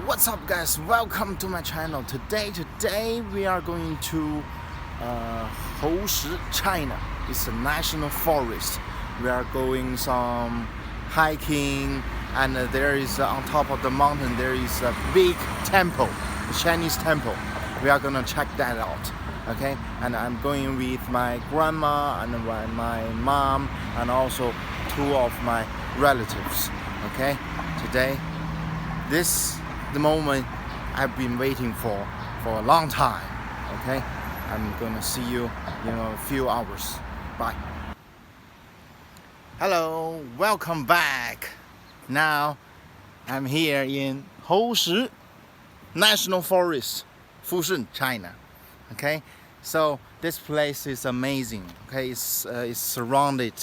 What's up, guys? Welcome to my channel. Today we are going to Hoshi, China. It's a national forest. We are going some hiking, and there is on top of the mountain there is a big temple, a Chinese temple. We are gonna check that out. Okay, and I'm going with my grandma and my mom and also two of my relatives. Okay, today this the moment I've been waiting for a long time. Okay, I'm gonna see you in a few hours. Bye. Hello, welcome back. Now I'm here in Hoshi National Forest, Fushun, China. Okay, so this place is amazing. Okay, it's surrounded.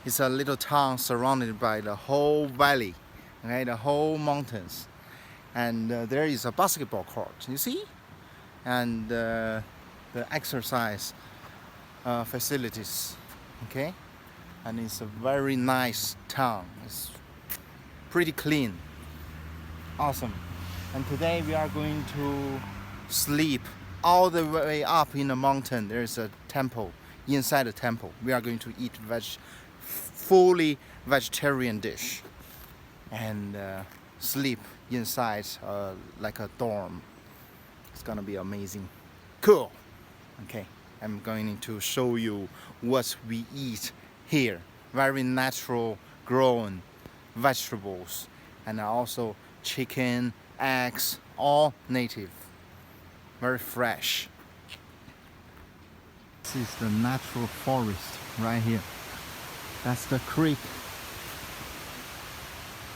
It's a little town surrounded by the whole valley. Okay, the whole mountains, and there is a basketball court. You see, and the exercise facilities. Okay, and it's a very nice town. It's pretty clean. Awesome. And today we are going to sleep all the way up in the mountain. There is a temple. Inside the temple, we are going to eat fully vegetarian dish and sleep inside like a dorm. It's gonna be amazing. Cool. Okay, I'm going to show you what we eat here. Very natural grown vegetables, and also chicken, eggs, all native, very fresh. This is the natural forest right here. That's the creek.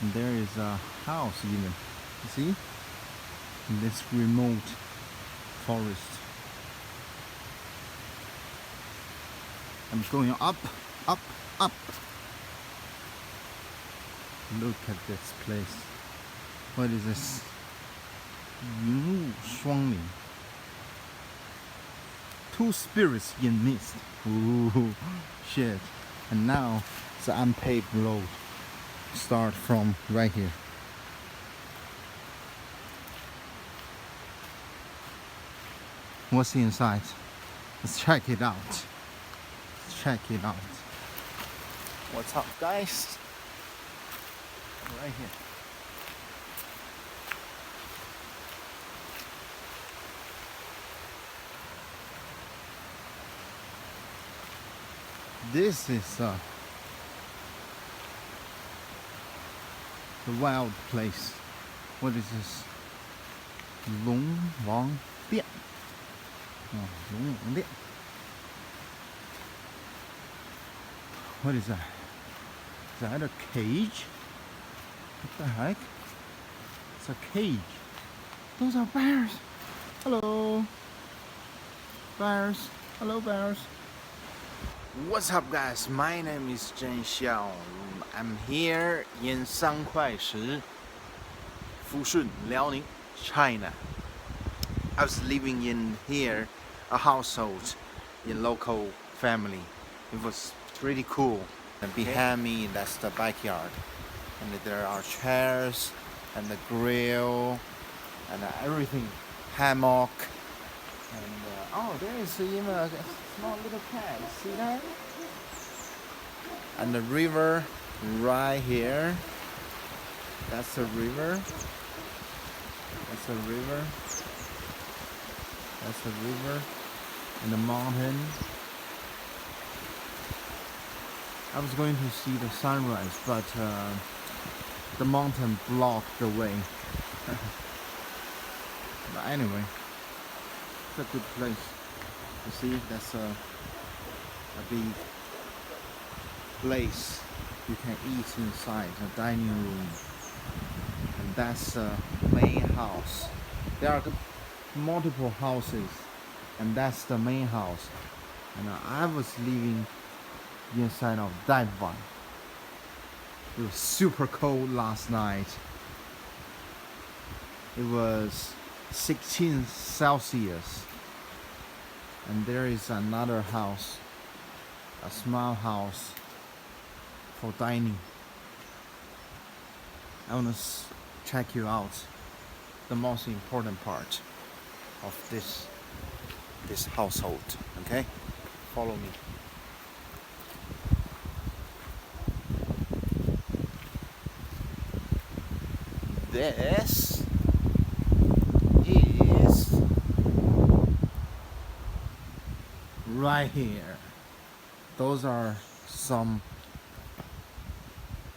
And there is a house even. You see? In this remote forest. I'm going up, up, up. Look at this place. What is this? 云雾霜林. Two spirits in mist. Ooh, shit. And now the unpaved road start from right here. What's inside? Let's check it out. Let's check it out. What's up, guys? Right here. This is the wild place. What is this? 龙王殿. Oh, 龙王殿. What is that? Is that a cage? What the heck? It's a cage. Those are bears. Hello. Bears. Hello, bears. What's up, guys? My name is Zhen Xiao. I'm here in Sankuaishi, Fushun, Liaoning, China. I was living in here, a household in local family. It was pretty cool. And behind me, that's the backyard. And there are chairs and the grill and everything, hammock. And oh, there is even a small little cat. See that? And the river right here. That's a river. That's a river. That's a river. And the mountain. I was going to see the sunrise, but the mountain blocked the way. But anyway, it's a good place. You see, that's a big place you can eat inside, a dining room. And that's the main house. There are multiple houses, and that's the main house. And I was living inside of that one. It was super cold last night. It was 16 Celsius. And there is another house, a small house for dining. I want to check you out. the most important part of this household. Okay, follow me. This is right here. Those are some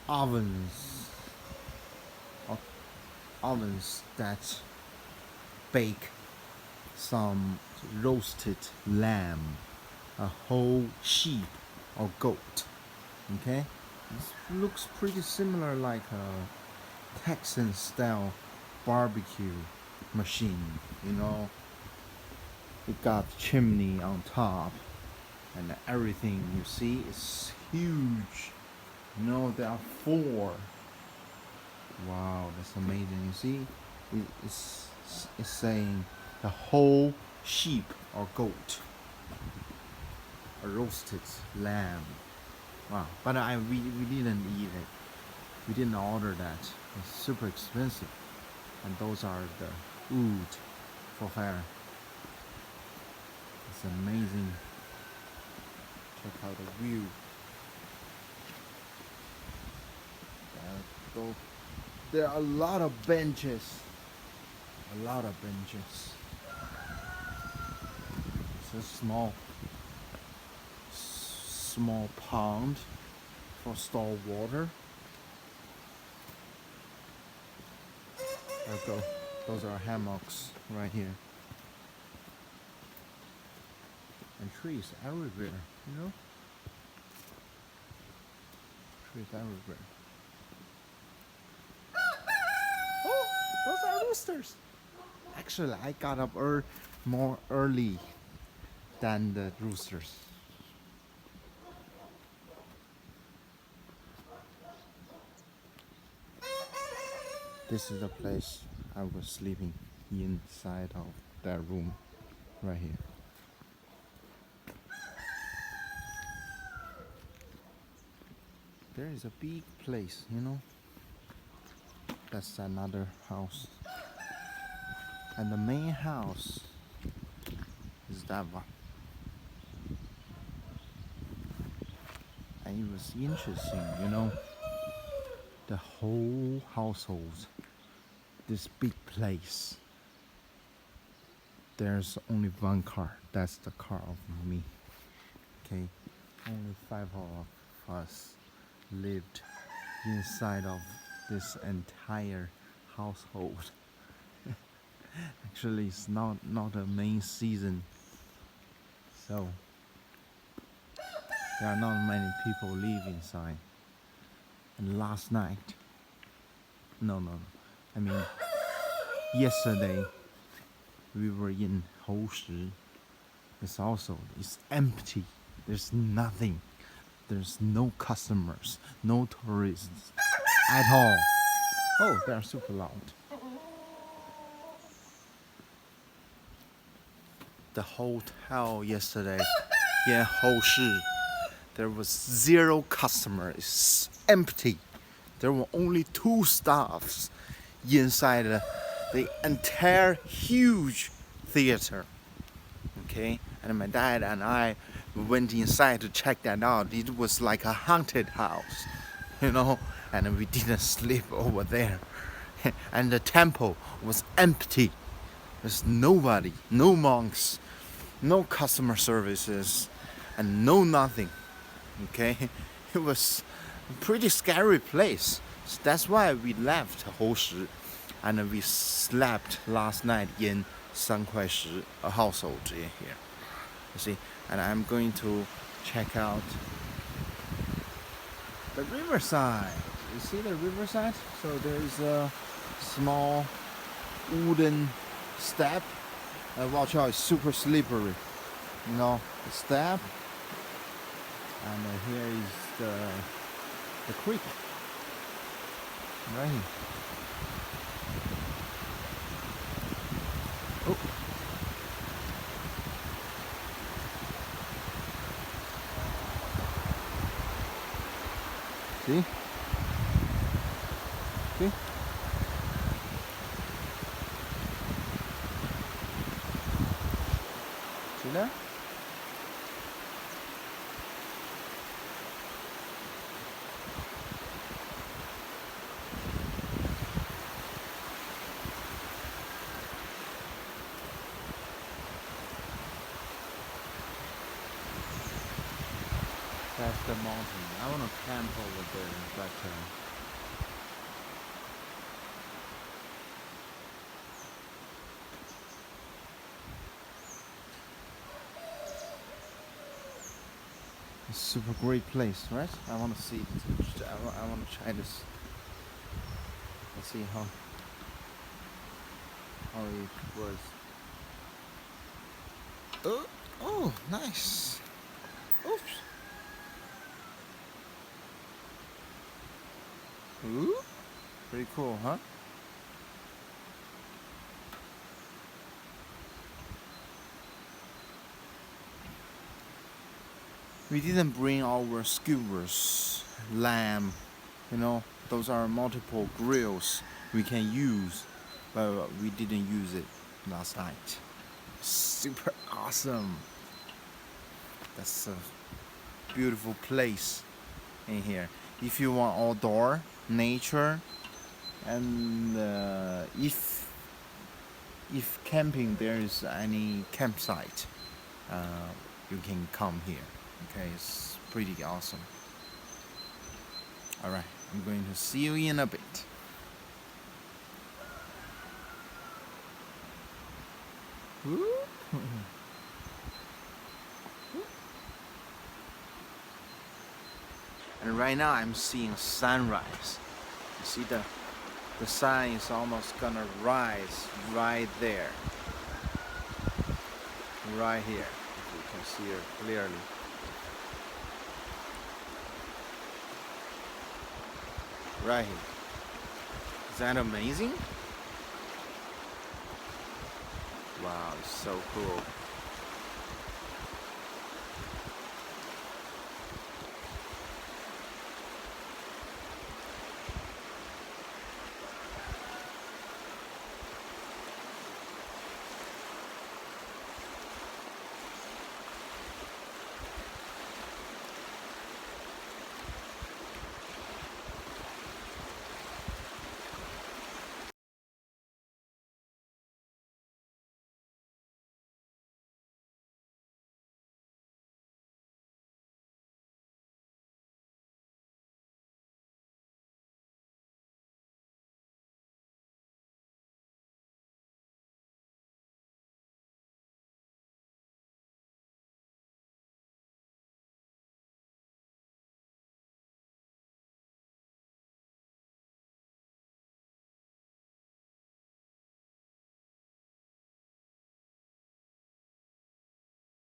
ovens ovens that bake some roasted lamb, a whole sheep or goat. Okay, this looks pretty similar like a Texan style barbecue machine. It got chimney on top, and everything you see is huge. There are 4. Wow, that's amazing. You see, it's saying the whole sheep or goat, a roasted lamb. Wow, but we didn't eat it. We didn't order that. It's super expensive, and those are the wood for fire. It's amazing. Check out the view. There are a lot of benches. It's a small pond for store water. Those are hammocks right here. And trees everywhere, Trees everywhere. Oh, those are roosters. Actually, I got up more early than the roosters. This is the place I was sleeping inside of that room right here. There is a big place, That's another house. And the main house is that one. And it was interesting, the whole household, this big place. There's only one car. That's the car of me. Okay, only 5 of us lived inside of this entire household. Actually, it's not a main season, so there are not many people live inside. And last night, I mean yesterday, we were in Hoshi. It's empty. There's nothing. There's no customers, no tourists at all. Oh, they're super loud. The hotel yesterday in Hoshi, there was 0 customers. It's empty. There were only 2 staffs inside the entire huge theater. Okay, and my dad and I went inside to check that out. It was like a haunted house, and we didn't sleep over there. And the temple was empty. There's nobody, no monks, no customer services, and no nothing. Okay, it was a pretty scary place. So that's why we left Hoshi, and we slept last night in 3块10, a household in here. You see, and I'm going to check out the riverside. You see the riverside? So there's a small wooden step. Watch out, it's super slippery. The step. And here is the creek. Right here. Oh. See? See? See that? That's the mountain. I want to camp over there, but it's a super great place, right? I want to see. I want to try this. Let's see how it was. Oh, nice. Oops. Ooh, pretty cool, huh? We didn't bring our skewers, lamb, those are multiple grills we can use, but we didn't use it last night. Super awesome. That's a beautiful place in here. If you want outdoor nature, and if camping there is any campsite, you can come here. Okay, it's pretty awesome. All right, I'm going to see you in a bit. And right now I'm seeing sunrise. You see the sun is almost gonna rise right there. Right here. You can see it clearly. Right here. Is that amazing? Wow, it's so cool.